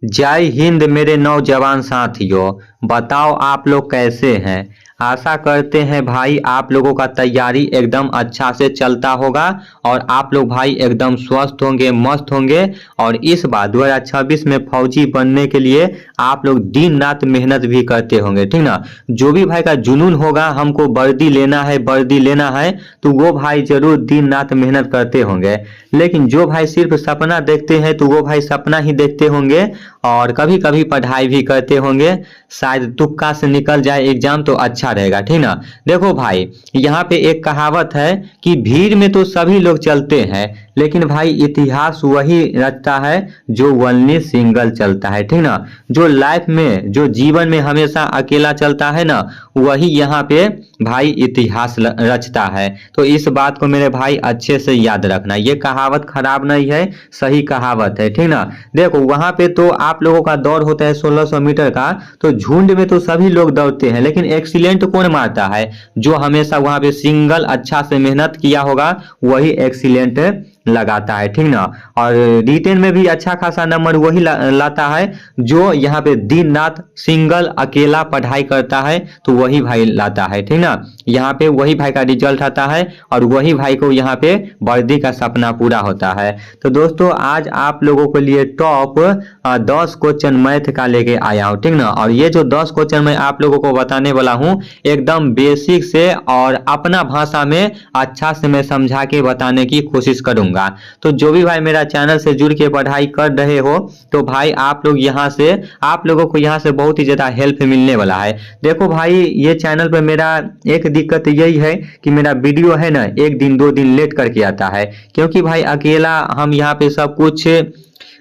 जय हिंद मेरे नौजवान साथियों। बताओ आप लोग कैसे हैं। आशा करते हैं भाई आप लोगों का तैयारी एकदम अच्छा से चलता होगा और आप लोग भाई एकदम स्वस्थ होंगे, मस्त होंगे। और इस बार 2026 में फौजी बनने के लिए आप लोग दिन रात मेहनत भी करते होंगे, ठीक ना। जो भी भाई का जुनून होगा हमको वर्दी लेना है, वर्दी लेना है, तो वो भाई जरूर दिन रात मेहनत करते होंगे। लेकिन जो भाई सिर्फ सपना देखते हैं तो वो भाई सपना ही देखते होंगे और कभी कभी पढ़ाई भी करते होंगे। शायद तुक्का से निकल जाए एग्जाम तो अच्छा रहेगा, ठीक ना। देखो भाई, यहाँ पे एक कहावत है कि भीड़ में तो सभी लोग चलते हैं, लेकिन भाई इतिहास वही रचता है जो वनली सिंगल चलता है, ठीक ना। जो लाइफ में, जो जीवन में हमेशा अकेला चलता है ना, वही यहाँ पे भाई इतिहास रचता है। तो इस बात को मेरे भाई अच्छे से याद रखना, ये कहावत खराब नहीं है, सही कहावत है, ठीक ना। देखो वहां पे तो आप लोगों का दौड़ होता है 1600 मीटर का, तो झुंड में तो सभी लोग दौड़ते हैं, लेकिन एक्सीलेंट कौन मारता है? जो हमेशा वहां पे सिंगल अच्छा से मेहनत किया होगा वही एक्सीलेंट लगाता है, ठीक ना। और रिटेन में भी अच्छा खासा नंबर वही लाता है जो यहाँ पे दिन रात सिंगल अकेला पढ़ाई करता है, तो वही भाई लाता है, ठीक ना। यहाँ पे वही भाई का रिजल्ट आता है और वही भाई को यहाँ पे वर्दी का सपना पूरा होता है। तो दोस्तों आज आप लोगों के लिए टॉप 10 क्वेश्चन मैथ का लेके आया हूँ, ठीक ना। और ये जो 10 क्वेश्चन मैं आप लोगों को बताने वाला हूँ एकदम बेसिक से और अपना भाषा में अच्छा से मैं समझा के बताने की कोशिश करूंगा। तो जो भी भाई मेरा चैनल से जुड़ के पढ़ाई कर रहे हो तो भाई आप लोग यहाँ से, आप लोगों को यहाँ से बहुत ही ज्यादा हेल्प मिलने वाला है। देखो भाई ये चैनल पर मेरा एक दिक्कत यही है कि मेरा वीडियो है ना एक दिन दो दिन लेट करके आता है, क्योंकि भाई अकेला हम यहाँ पे सब कुछ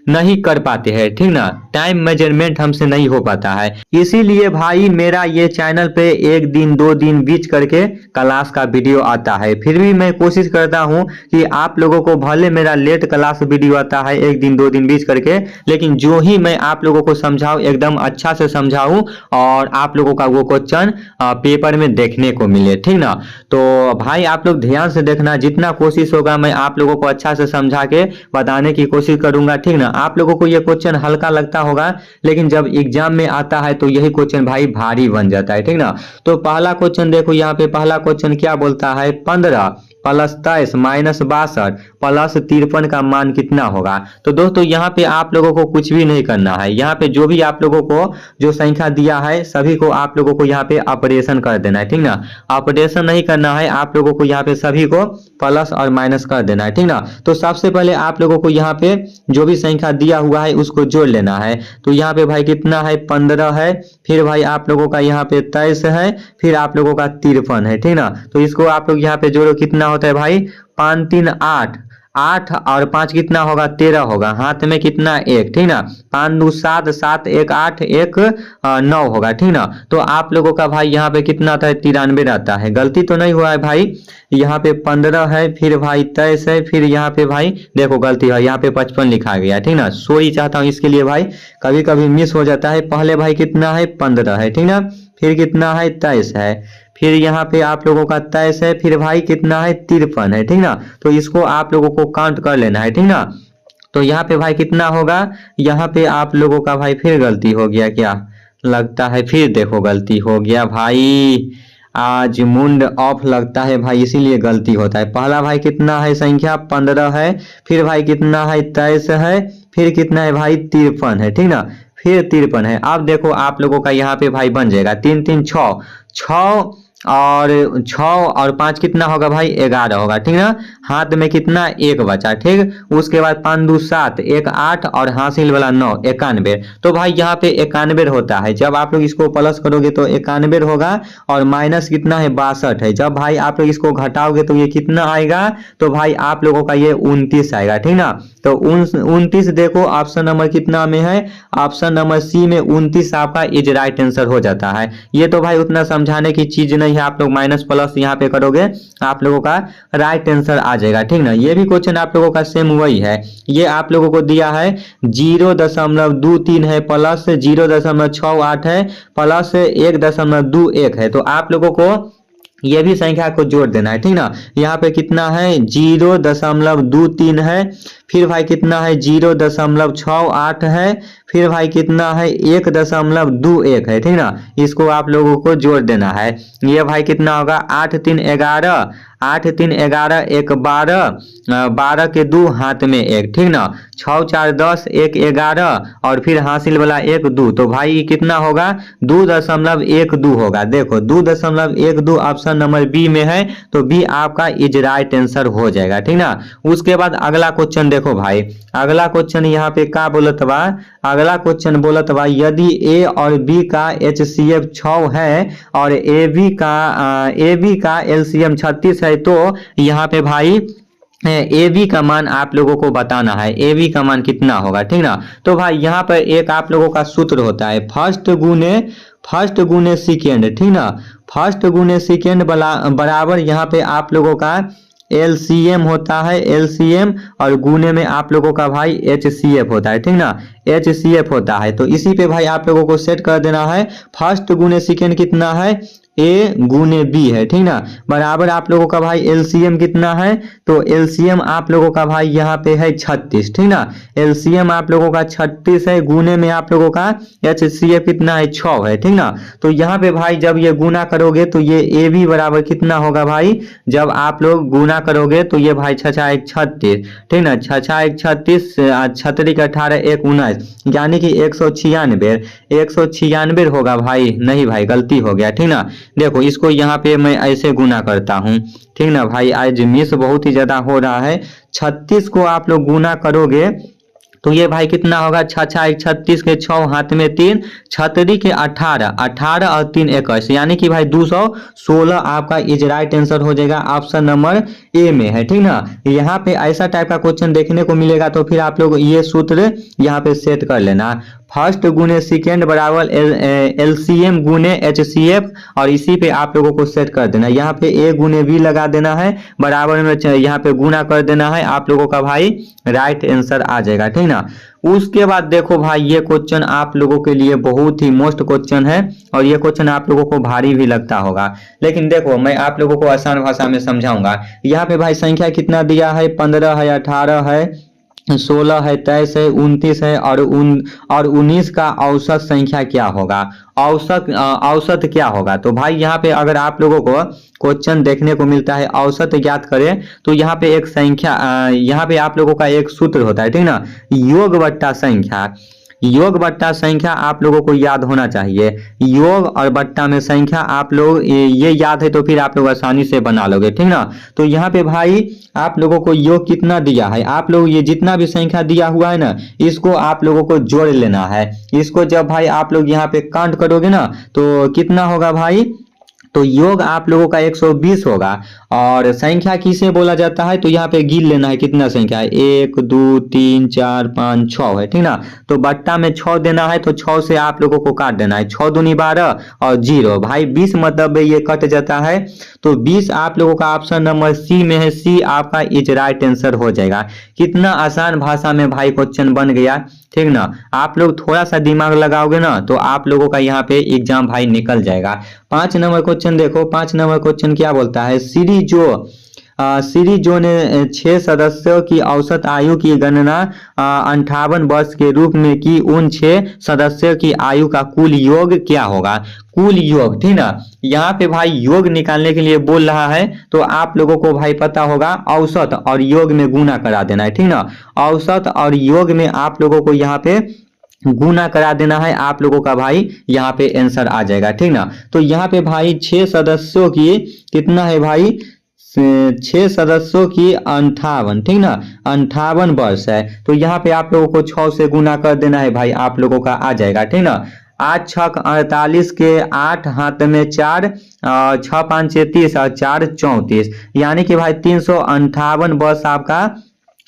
नहीं कर पाते हैं, ठीक ना। टाइम मेजरमेंट हमसे नहीं हो पाता है, इसीलिए भाई मेरा ये चैनल पे एक दिन दो दिन बीच करके क्लास का वीडियो आता है। फिर भी मैं कोशिश करता हूँ कि आप लोगों को भले मेरा लेट क्लास वीडियो आता है एक दिन दो दिन बीच करके, लेकिन जो ही मैं आप लोगों को समझाऊं एकदम अच्छा से समझाऊं और आप लोगों का वो क्वेश्चन पेपर में देखने को मिले, ठीक ना। तो भाई आप लोग ध्यान से देखना, जितना कोशिश होगा मैं आप लोगों को अच्छा से समझा के बताने की कोशिश करूंगा, ठीक ना। आप लोगों को ये क्वेश्चन हल्का लगता होगा, लेकिन जब एग्जाम में आता है तो यही क्वेश्चन भाई भारी बन जाता है, ठीक ना। तो पहला क्वेश्चन देखो, यहाँ पे पहला क्वेश्चन क्या बोलता है, 15 प्लस 23 माइनस 62 प्लस 53 का मान कितना होगा। तो दोस्तों यहाँ पे आप लोगों को कुछ भी नहीं करना है, यहाँ पे जो भी आप लोगों को जो संख्या दिया है सभी को आप लोगों को यहाँ पे ऑपरेशन कर देना है, ठीक ना। ऑपरेशन नहीं करना है, आप लोगों को यहाँ पे सभी को प्लस और माइनस कर देना है, ठीक ना। तो सबसे पहले आप लोगों को यहाँ पे जो भी संख्या दिया हुआ है उसको जोड़ लेना है। तो यहाँ पे भाई कितना है, 15 है, फिर भाई आप लोगों का यहाँ पे 23 है, फिर आप लोगों का 53 है, ठीक ना। तो इसको आप लोग यहाँ पे जोड़ो, कितना होता है भाई, 5 3 8, 8 और 5 कितना होगा, 13 होगा, हाथ में कितना, एक, ठीक ना। 5 2 7, 7 1 8, 1 9 होगा, ठीक ना। तो आप लोगों का भाई यहाँ पे कितना आता है, 93 रहता है। गलती तो नहीं हुआ है भाई, यहाँ पे 15 है, फिर भाई 23 है, फिर यहाँ पे भाई देखो गलती है, यहाँ पे 55 लिखा गया, ठीक ना। सॉरी चाहता हूँ इसके लिए भाई, कभी कभी मिस हो जाता है। पहले भाई कितना है, 15 है, ठीक ना, फिर कितना है, 23 है, फिर यहाँ पे आप लोगों का 23 है, फिर भाई कितना है, 53 है, ठीक ना। तो इसको आप लोगों को काउंट कर लेना है, ठीक ना। तो यहाँ पे भाई कितना होगा, यहाँ पे आप लोगों का भाई फिर गलती हो गया, क्या लगता है, फिर देखो गलती हो गया भाई, आज मुंड ऑफ लगता है भाई, इसीलिए गलती होता है। पहला भाई कितना है संख्या, 15 है, फिर भाई कितना है, 23 है, फिर कितना है भाई, 53 है, ठीक ना, फिर 53 है। अब देखो आप लोगों का यहाँ पे भाई बन जाएगा 3 3 6, 6 और 6 और 5 कितना होगा भाई, 11 होगा, ठीक ना। हाथ में कितना, एक बचा, ठीक। उसके बाद 5 2 7, 1 8 और हासिल वाला 9, 91। तो भाई यहाँ पे 91 होता है, जब आप लोग इसको प्लस करोगे तो 91 होगा, और माइनस कितना है, 62 है। जब भाई आप लोग इसको घटाओगे तो ये कितना आएगा, तो भाई आप लोगों का ये 29 आएगा, ठीक ना। तो 29 देखो ऑप्शन नंबर कितना में है, ऑप्शन नंबर सी में 29 आपका इज राइट आंसर हो जाता है। ये तो भाई उतना समझाने की चीज नहीं है, आप लोग माइनस प्लस यहाँ पे करोगे आप लोगों का राइट आंसर आ जाएगा, ठीक ना। ये भी क्वेश्चन आप लोगों का सेम वही है, ये आप लोगों को दिया है 0.23 है, प्लस 0.68 है, प्लस 1.21 है। तो आप लोगों को ये भी संख्या को जोड़ देना है, ठीक ना। यहाँ पे कितना है, 0.23 है, फिर भाई कितना है, 0.68 है, फिर भाई कितना है 1.21 है, ठीक ना। इसको आप लोगों को जोड़ देना है। ये भाई कितना होगा 8 3 11, 8 3 11 1 12, 12 के 2 हाथ में 1, ठीक ना। 6 4 10 1 11 और फिर हासिल वाला 1 2, तो भाई ये कितना होगा 2.12 होगा। देखो 2.12 ऑप्शन नंबर बी में है, तो बी आपका इज राइट आंसर हो जाएगा, ठीक ना। उसके बाद अगला क्वेश्चन देखो भाई, अगला क्वेश्चन यहाँ पे का बोलत बा, अगला क्वेश्चन बोलत बा यदि ए और बी का HCF 6 है और ए बी का LCM 36 है, तो यहाँ पे भाई ए बी का मान आप लोगों को बताना है। ए बी का मान कितना होगा, ठीक ना। तो भाई यहाँ पर एक आप लोगों का सूत्र होता है फर्स्ट गुने सेकेंड, ठीक ना। फर्स्ट गुने सेकेंड बराबर यहाँ पे आप लोगों का LCM होता है, LCM और गुने में आप लोगों का भाई HCF होता है, ठीक ना। HCF होता है, तो इसी पे भाई आप लोगों को सेट कर देना है। फर्स्ट गुने सेकेंड कितना है ए गुने बी है, ठीक ना। बराबर आप लोगों का भाई LCM कितना है, तो LCM आप लोगों का भाई यहाँ पे है 36, ठीक ना। LCM आप लोगों का 36 है, गुने में आप लोगों का HCF कितना है 6 है, ठीक ना। तो यहाँ पे भाई जब ये गुना करोगे तो ये ए बी बराबर कितना होगा भाई, जब आप लोग गुना करोगे तो ये भाई 6 6 1 36, ठीक ना। 6 6 1 36, 36 18 1 19, यानी कि 196 होगा भाई। नहीं भाई गलती हो गया, ठीक ना। देखो इसको यहाँ पे मैं ऐसे गुना करता हूँ, ठीक ना भाई। आज मिस बहुत ही ज्यादा हो रहा है। 36 को आप लोग गुना करोगे तो ये भाई कितना होगा 6 6 1 36 के 6 हाथ में 3, 36 के 18, 18 और 3 21, यानी कि भाई 216 आपका इज राइट आंसर हो जाएगा। ऑप्शन नंबर ए में है, ठीक ना। यहाँ पे ऐसा टाइप का क्वेश्चन देखने को मिलेगा तो फिर आप लोग ये सूत्र यहाँ पे सेट कर लेना। फर्स्ट गुने सेकेंड बराबर LCM गुने HCF, और इसी पे आप लोगों को सेट कर देना। यहाँ पे ए गुने बी लगा देना है, बराबर में यहाँ पे गुना कर देना है, आप लोगों का भाई राइट आंसर आ जाएगा, ठीक ना। उसके बाद देखो भाई ये क्वेश्चन आप लोगों के लिए बहुत ही मोस्ट क्वेश्चन है, और ये क्वेश्चन आप लोगों को भारी भी लगता होगा, लेकिन देखो मैं आप लोगों को आसान भाषा में समझाऊंगा। यहाँ पे भाई संख्या कितना दिया है 15 है, 18 है, 16 है, 23 है, 29 है और 19 का औसत संख्या क्या होगा, औसत क्या होगा। तो भाई यहाँ पे अगर आप लोगों को क्वेश्चन देखने को मिलता है औसत ज्ञात करें, तो यहाँ पे एक संख्या यहाँ पे आप लोगों का एक सूत्र होता है, ठीक ना। योग बट्टा संख्या, योग बट्टा संख्या आप लोगों को याद होना चाहिए। योग और बट्टा में संख्या आप लोग ये याद है तो फिर आप लोग आसानी से बना लोगे, ठीक ना। तो यहाँ पे भाई आप लोगों को योग कितना दिया है, आप लोग ये जितना भी संख्या दिया हुआ है ना, इसको आप लोगों को जोड़ लेना है। इसको जब भाई आप लोग यहाँ पे काउंट करोगे ना तो कितना होगा भाई, तो योग आप लोगों का 120 होगा। और संख्या किसे बोला जाता है, तो यहाँ पे गिन लेना है कितना संख्या है, 1 2 3 4 5 6 है, ठीक ना। तो बट्टा में 6 देना है, तो 6 से आप लोगों को काट देना है, 6 दूनी 12 और 0 भाई 20, मतलब ये कट जाता है। तो 20 आप लोगों का ऑप्शन नंबर सी में है, सी आपका इज राइट आंसर हो जाएगा। कितना आसान भाषा में भाई क्वेश्चन बन गया, ठीक ना। आप लोग थोड़ा सा दिमाग लगाओगे ना तो आप लोगों का यहाँ पे एग्जाम भाई निकल जाएगा। 5 नंबर क्वेश्चन देखो, 5 नंबर क्वेश्चन क्या बोलता है, सीरीजो ने 6 सदस्यों की औसत आयु की गणना 58 वर्ष के रूप में की। उन 6 सदस्यों की आयु का कुल योग क्या होगा, कुल योग, ठीक ना। यहाँ पे भाई योग निकालने के लिए बोल रहा है, तो आप लोगों को भाई पता होगा औसत और योग में गुना करा देना है, ठीक ना। औसत और योग में आप लोगों को यहाँ पे गुना करा देना है, आप लोगों का भाई यहाँ पे आंसर आ जाएगा, ठीक ना। तो यहाँ पे भाई 6 सदस्यों की कितना है भाई, 6 सदस्यों की 58, ठीक ना, 58 वर्ष है। तो यहाँ पे आप लोगों को 6 से गुना कर देना है भाई, आप लोगों का आ जाएगा, ठीक ना। 8 6 48 के 8 हाथ में 4, 6 5 6 30 और 4 34, यानी कि भाई 358 वर्ष आपका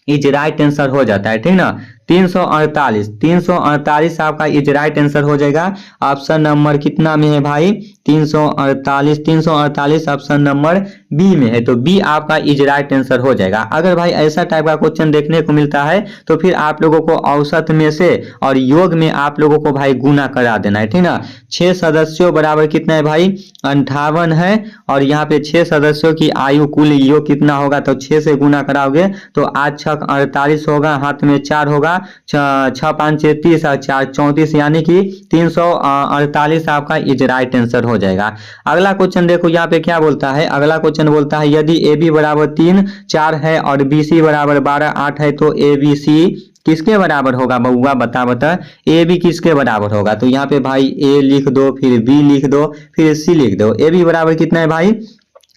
इज राइट आंसर हो जाता है, ठीक ना। 348 आपका इज राइट आंसर हो जाएगा। ऑप्शन नंबर कितना में है भाई, 348 ऑप्शन नंबर बी में है, तो बी आपका इज राइट आंसर हो जाएगा। अगर भाई ऐसा टाइप का क्वेश्चन देखने को मिलता है तो फिर आप लोगों को औसत में से और योग में आप लोगों को भाई गुना करा देना है, ठीक ना। 6 सदस्यों बराबर कितना है भाई 58 है, और यहाँ पे 6 सदस्यों की आयु कुल योग कितना होगा, तो 6 से गुना कराओगे तो 8 6 48 होगा, हाथ में 4 होगा, छः पाँच 30 और 4 34 यानी कि 348 आपका इज राइट आंसर हो जाएगा। अगला क्वेश्चन देखो यहाँ पे क्या बोलता है। अगला क्वेश्चन बोलता है यदि ए बी बराबर 3 4 है और बी सी बराबर 12 8 है तो ए बी सी किसके बराबर होगा बउआ, बता ए बी किसके बराबर होगा। तो यहाँ पे भाई ए लिख दो, फिर बी लिख दो, फिर सी लिख दो। ए बी बराबर कितना है भाई,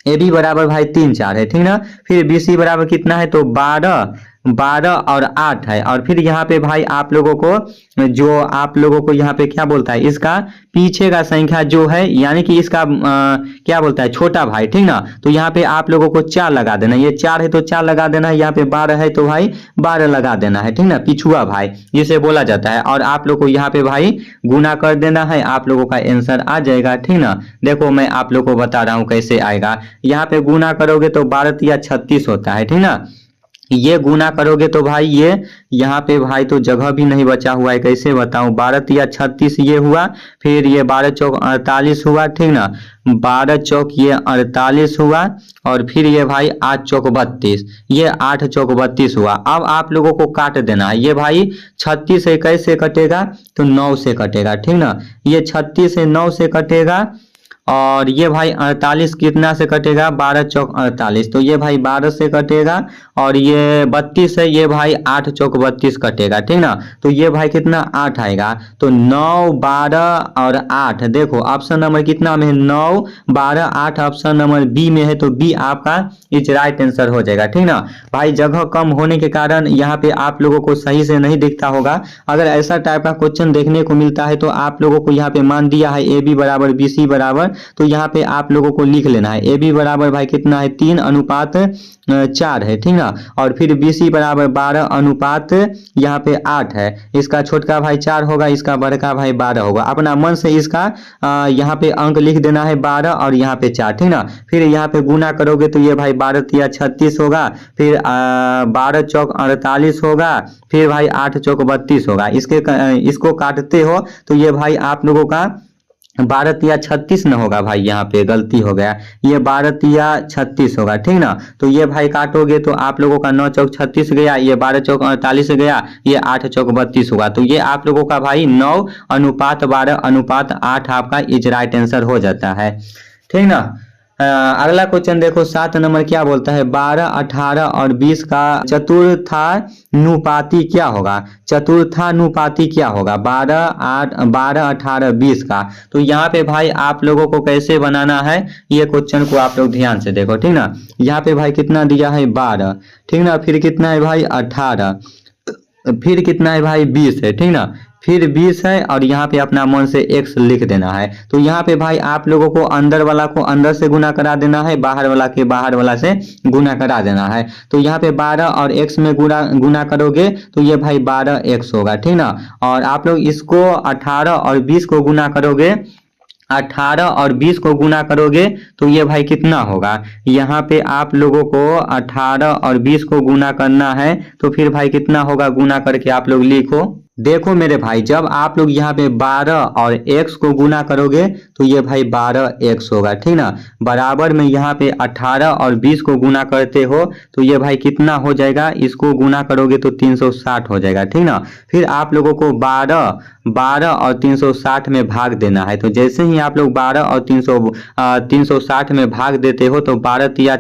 ए बी बराबर भाई 3 4 है, ठीक ना। फिर बी सी बराबर कितना है तो 12 और 8 है। और फिर यहाँ पे भाई आप लोगों को यहाँ पे क्या बोलता है, इसका पीछे का संख्या जो है यानी कि इसका क्या बोलता है छोटा भाई, ठीक ना। तो यहाँ पे आप लोगों को 4 लगा देना, ये 4 है तो 4 लगा देना है, यहाँ पे 12 है तो भाई 12 लगा देना है, ठीक ना, पिछुआ भाई जिसे बोला जाता है। और आप लोग को यहाँ पे भाई गुना कर देना है, आप लोगों का आंसर आ जाएगा, ठीक ना। देखो मैं आप लोग को बता रहा हूँ कैसे आएगा। यहाँ पे गुना करोगे तो 12 या 36 होता है, ठीक ना। ये गुना करोगे तो भाई ये यहाँ पे भाई तो जगह भी नहीं बचा हुआ है, कैसे बताऊं। 12 या 36 ये हुआ, फिर ये 12 चौक 48 हुआ, ठीक ना। 12 चौक ये 48 हुआ, और फिर ये भाई 8 चौक 32, ये 8 चौक 32 हुआ। अब आप लोगों को काट देना है। ये भाई 36 से कैसे कटेगा तो 9 से कटेगा, ठीक ना। ये 36 से 9 से कटेगा, और ये भाई 48 कितना से कटेगा, 12 चौक 48, तो ये भाई 12 से कटेगा। और ये 32 है, ये भाई 8 चौक 32 कटेगा, ठीक ना। तो ये भाई कितना 8 आएगा। तो 9 12 और 8, देखो ऑप्शन नंबर कितना में है 9 12 8, ऑप्शन नंबर बी में है, तो बी आपका इज राइट आंसर हो जाएगा, ठीक ना। भाई जगह कम होने के कारण यहाँ पे आप लोगों को सही से नहीं दिखता होगा। अगर ऐसा टाइप का क्वेश्चन देखने को मिलता है तो आप लोगों को यहाँ पे मान दिया है ए बी बराबर बी सी बराबर, तो यहाँ पे आप लोगों को लिख लेना है ए बी बराबर भाई कितना है 3:4 है, ठीक ना। और फिर बी सी बराबर 12 अनुपात यहाँ पे 8 है। इसका छोटका भाई 4 होगा, इसका बड़का भाई 12 होगा। अपना मन से इसका यहाँ पे अंक लिख देना है 12 और यहाँ पे 4, ठीक ना। फिर यहाँ पे गुना करोगे तो ये भाई 12 या 36 होगा, फिर 12 चौक 48 होगा, फिर भाई 8 चौक 32 होगा। इसको काटते हो तो ये भाई आप लोगों का 12 या 36 न होगा भाई, यहाँ पे गलती हो गया, ये 12 या 36 होगा, ठीक ना। तो ये भाई काटोगे तो आप लोगों का 9 चौक 36 गया, ये 12 चौक 48 गया, ये 8 चौक 32 होगा। तो ये आप लोगों का भाई 9:12:8 आपका इज राइट आंसर हो जाता है, ठीक ना। अगला क्वेश्चन देखो 7 नंबर क्या बोलता है, 12 18 और 20 का चतुर्थानुपाती क्या होगा। चतुर्थानुपाती क्या होगा 12 18 20 का। तो यहाँ पे भाई आप लोगों को कैसे बनाना है, ये क्वेश्चन को आप लोग ध्यान से देखो, ठीक ना। यहाँ पे भाई कितना दिया है 12, ठीक ना, फिर कितना है भाई 18, फिर कितना है भाई 20 है, ठीक ना, फिर 20 है, और यहाँ पे अपना मन से x लिख देना है। तो यहाँ पे भाई आप लोगों को अंदर वाला को अंदर से गुना करा देना है, बाहर वाला के बाहर वाला से गुना करा देना है। तो यहाँ पे 12 और x में गुना करोगे तो ये भाई 12x होगा, ठीक ना। और आप लोग इसको 18 और 20 को गुना करोगे, 18 और 20 को गुना करोगे तो ये भाई कितना होगा। यहाँ पे आप लोगों को 18 और 20 को गुना करना है, तो फिर भाई कितना होगा, गुना करके आप लोग लिखो। देखो मेरे भाई जब आप लोग यहाँ पे 12 और x को गुना करोगे तो ये भाई 12x होगा, ठीक ना। बराबर में यहाँ पे 18 और 20 को गुना करते हो तो ये भाई कितना हो जाएगा, इसको गुना करोगे तो 360 हो जाएगा, ठीक ना। फिर आप लोगों को 12 और 360 में भाग देना है। तो जैसे ही आप लोग 12 और 360 में भाग देते हो तो 12 या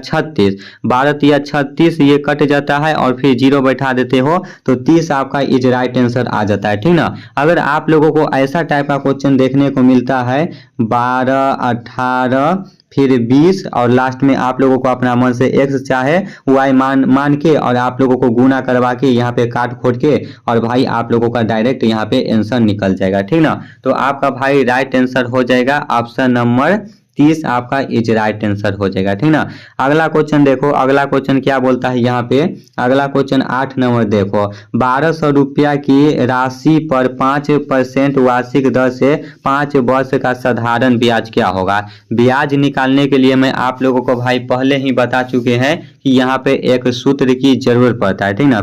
36 ये कट जाता है, और फिर 0 बैठा देते हो तो 30 आपका इज राइट आंसर आ जाता है, ठीक ना। अगर आप लोगों को ऐसा टाइप का क्वेश्चन देखने को मिलता है 12 18 फिर 20 और लास्ट में आप लोगों को अपना मन से x चाहे y मान के और आप लोगों को गुना करवा के यहाँ पे काट खोट के, और भाई आप लोगों का डायरेक्ट यहाँ पे आंसर निकल जाएगा, ठीक ना। तो आपका भाई राइट आंसर हो जाएगा ऑप्शन नंबर 30 आपका इज राइट आंसर हो जाएगा, ठीक ना। अगला क्वेश्चन देखो, अगला क्वेश्चन क्या बोलता है यहाँ पे। अगला क्वेश्चन 8 नंबर देखो, 1200 रुपया की राशि पर 5% वार्षिक दर से 5 वर्ष का साधारण ब्याज क्या होगा। ब्याज निकालने के लिए मैं आप लोगों को भाई पहले ही बता चुके हैं कि यहाँ पे एक सूत्र की जरूरत पड़ता है, ठीक ना।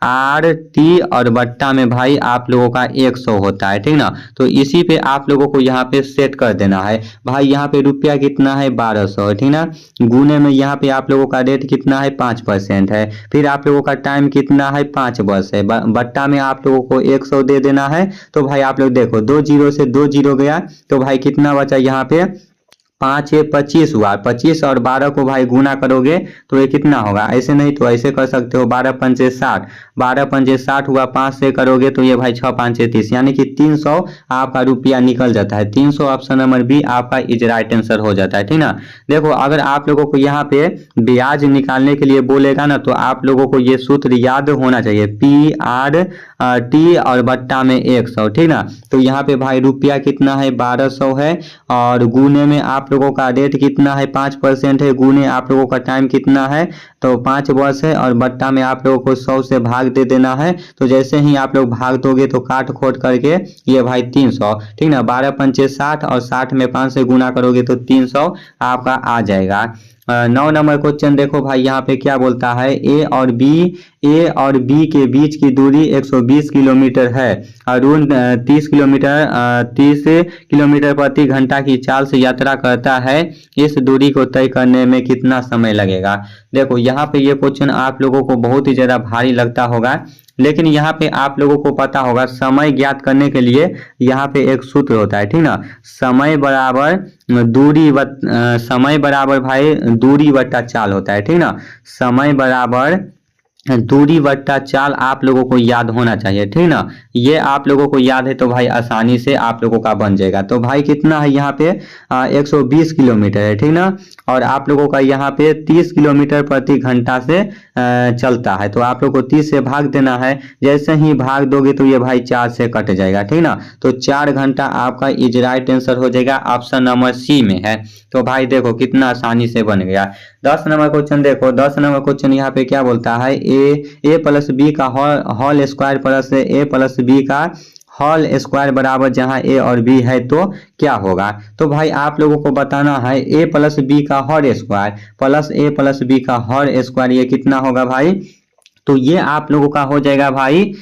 RT और बट्टा में भाई आप लोगों का 100 होता है, ठीक ना। तो इसी पे आप लोगों को यहाँ पे सेट कर देना है भाई। यहाँ पे रुपया कितना है 1200 है, ठीक ना। गुने में यहाँ पे आप लोगों का रेट कितना है 5% है। फिर आप लोगों का टाइम कितना है 5 वर्ष है। बट्टा में आप लोगों को 100 दे देना है। तो भाई आप लोग देखो 2 जीरो से 2 जीरो गया तो भाई कितना बचा यहाँ पे 5 ये 25 हुआ। 25 और 12 को भाई गुना करोगे तो ये कितना होगा, ऐसे नहीं तो ऐसे कर सकते हो 12 पंचे 60, 12 पंचे 60 हुआ। 5 से करोगे तो ये भाई 6 पाँचे 30, यानी कि 300 आपका रुपया निकल जाता है। 300 ऑप्शन नंबर बी आपका इज राइट आंसर हो जाता है, ठीक ना। देखो अगर आप लोगों को यहाँ पे ब्याज निकालने के लिए बोलेगा ना तो आप लोगों को ये सूत्र याद होना चाहिए, PRT और बट्टा में 100, ठीक ना। तो यहाँ पे भाई रुपया कितना है 1200 है और गुने में आप लोगों का रेट कितना है 5% है, गुने आप लोगों का टाइम कितना है तो 5 वर्ष है और बट्टा में आप लोगों को 100 से भाग दे देना है। तो जैसे ही आप लोग भाग दोगे तो काट खोट करके ये भाई 300, ठीक ना। 12 पंचे 60 और 60 में 5 से गुना करोगे तो 300 आपका आ जाएगा। 9 नंबर क्वेश्चन देखो भाई, यहाँ पे क्या बोलता है ए और बी के बीच की दूरी 120 किलोमीटर है। अरुण 30 किलोमीटर प्रति घंटा की चाल से यात्रा करता है। इस दूरी को तय करने में कितना समय लगेगा। देखो यहाँ पे ये क्वेश्चन आप लोगों को बहुत ही ज्यादा भारी लगता होगा, लेकिन यहाँ पे आप लोगों को पता होगा समय ज्ञात करने के लिए यहाँ पे एक सूत्र होता है, ठीक ना। समय बराबर भाई दूरी बट्टा चाल होता है, ठीक ना। समय बराबर दूरी बट्टा चाल आप लोगों को याद होना चाहिए, ठीक ना। ये आप लोगों को याद है तो भाई आसानी से आप लोगों का बन जाएगा। तो भाई कितना है यहाँ पे 120 किलोमीटर है, ठीक ना। और आप लोगों का यहाँ पे 30 किलोमीटर प्रति घंटा से चलता है। तो आप लोग को 30 से भाग देना है। जैसे ही भाग दोगे तो ये भाई 4 से कट जाएगा, ठीक ना। तो 4 घंटा आपका इज राइट आंसर हो जाएगा, ऑप्शन नंबर सी में है। तो भाई देखो कितना आसानी से बन गया। 10 नंबर क्वेश्चन देखो, 10 नंबर क्वेश्चन यहाँ पे क्या बोलता है ए प्लस बी का होल स्क्वायर प्लस ए प्लस बी का होल स्क्वायर बराबर जहां ए और बी है तो क्या होगा। तो भाई आप लोगों को बताना है ए प्लस बी का होल स्क्वायर प्लस ए प्लस बी का होल स्क्वायर ये कितना होगा भाई। तो ये आप लोगों का हो जाएगा भाई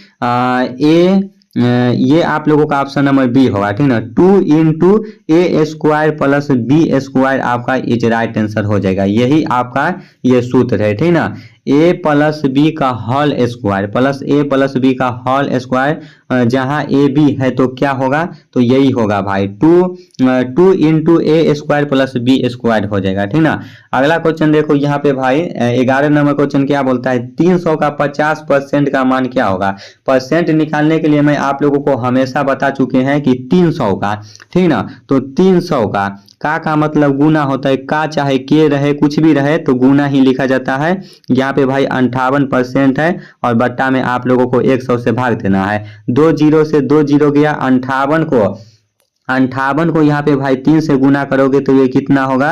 ये आप लोगों का ऑप्शन नंबर बी होगा, ठीक ना। 2 इंटू ए स्क्वायर प्लस बी स्क्वायर आपका इज राइट आंसर हो जाएगा। यही आपका ये सूत्र है, ठीक ना। ए प्लस बी का होल स्क्वायर प्लस ए प्लस बी का होल स्क्वायर जहां ए बी है तो क्या होगा, तो यही होगा भाई 2 इंटू ए स्क्वायर प्लस बी स्क्वायर हो जाएगा, ठीक ना। अगला क्वेश्चन देखो यहाँ पे भाई 11 नंबर क्वेश्चन क्या बोलता है 300 का 50% का मान क्या होगा। परसेंट निकालने के लिए मैं आप लोगों को हमेशा बता चुके हैं कि 300 का, ठीक ना। तो 300 का मतलब गुना होता है, का चाहे के रहे कुछ भी रहे तो गुना ही लिखा जाता है। यहाँ पे भाई 58% है और बट्टा में आप लोगों को 100 से भाग देना है। 2 जीरो से 2 जीरो गया, 58 को यहाँ पे भाई 3 से गुना करोगे तो ये कितना होगा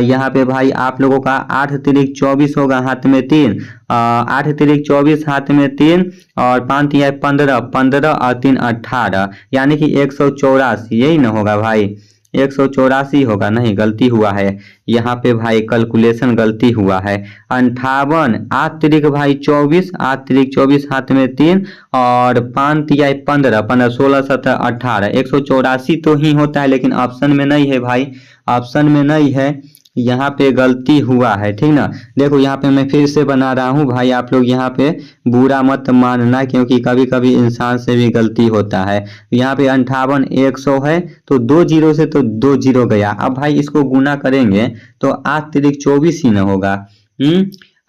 यहाँ पे भाई आप लोगों का 8 तिरिक 24 होगा, हाथ में 3 8 तिरिक 24 हाथ में 3 और 5 या 15 15 और 3 18 यानी कि 184 यही ना होगा भाई। 184 होगा, नहीं गलती हुआ है यहाँ पे भाई, कैलकुलेशन गलती हुआ है। 58 8 तिरिक भाई 24 8 तिरिक 24 हाथ में 3 और 5 या 15 15 16 17 18 184 तो ही होता है, लेकिन ऑप्शन में नहीं है भाई, ऑप्शन में नहीं है, यहाँ पे गलती हुआ है, ठीक ना। देखो यहाँ पे मैं फिर से बना रहा हूँ भाई, आप लोग यहाँ पे बुरा मत मानना क्योंकि कभी कभी इंसान से भी गलती होता है। यहाँ पे 58 100 है तो 2 जीरो से तो 2 जीरो गया। अब भाई इसको गुना करेंगे तो 8 तिरिक 24 ही ना होगा।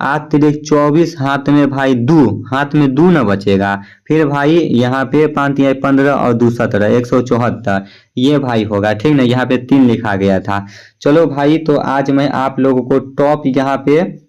8 तिरिक 24 हाथ में भाई 2 हाथ में 2 न बचेगा। फिर भाई यहाँ पे 5 या 15 और 2 17 174 ये भाई होगा, ठीक ना। यहाँ पे 3 लिखा गया था। चलो भाई तो आज मैं आप लोगों को टॉप यहाँ पे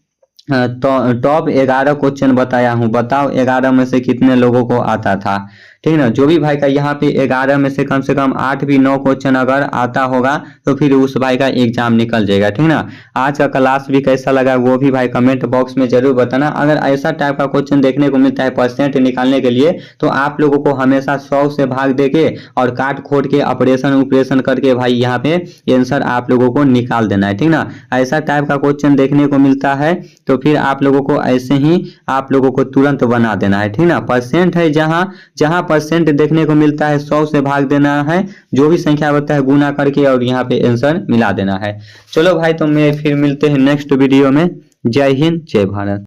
टॉप 11 क्वेश्चन बताया हूँ। बताओ 11 में से कितने लोगों को आता था, ठीक ना। जो भी भाई का यहाँ पे 11 में से कम 8 भी 9 क्वेश्चन अगर आता होगा तो फिर उस भाई का एग्जाम निकल जाएगा, ठीक ना। आज का क्लास भी कैसा लगा वो भी भाई कमेंट बॉक्स में जरूर बताना। अगर ऐसा टाइप का क्वेश्चन देखने को मिलता है परसेंट निकालने के लिए तो आप लोगों को हमेशा 100 से भाग देके और काट खोट के ऑपरेशन करके भाई यहाँ पे आंसर आप लोगों को निकाल देना है, ठीक ना। ऐसा टाइप का क्वेश्चन देखने को मिलता है तो फिर आप लोगों को ऐसे ही आप लोगों को तुरंत बना देना है, ठीक ना। परसेंट है जहां जहां परसेंट देखने को मिलता है 100 से भाग देना है, जो भी संख्या होता है गुना करके और यहाँ पे आंसर मिला देना है। चलो भाई तो मैं फिर मिलते हैं नेक्स्ट वीडियो में। जय हिंद जय भारत।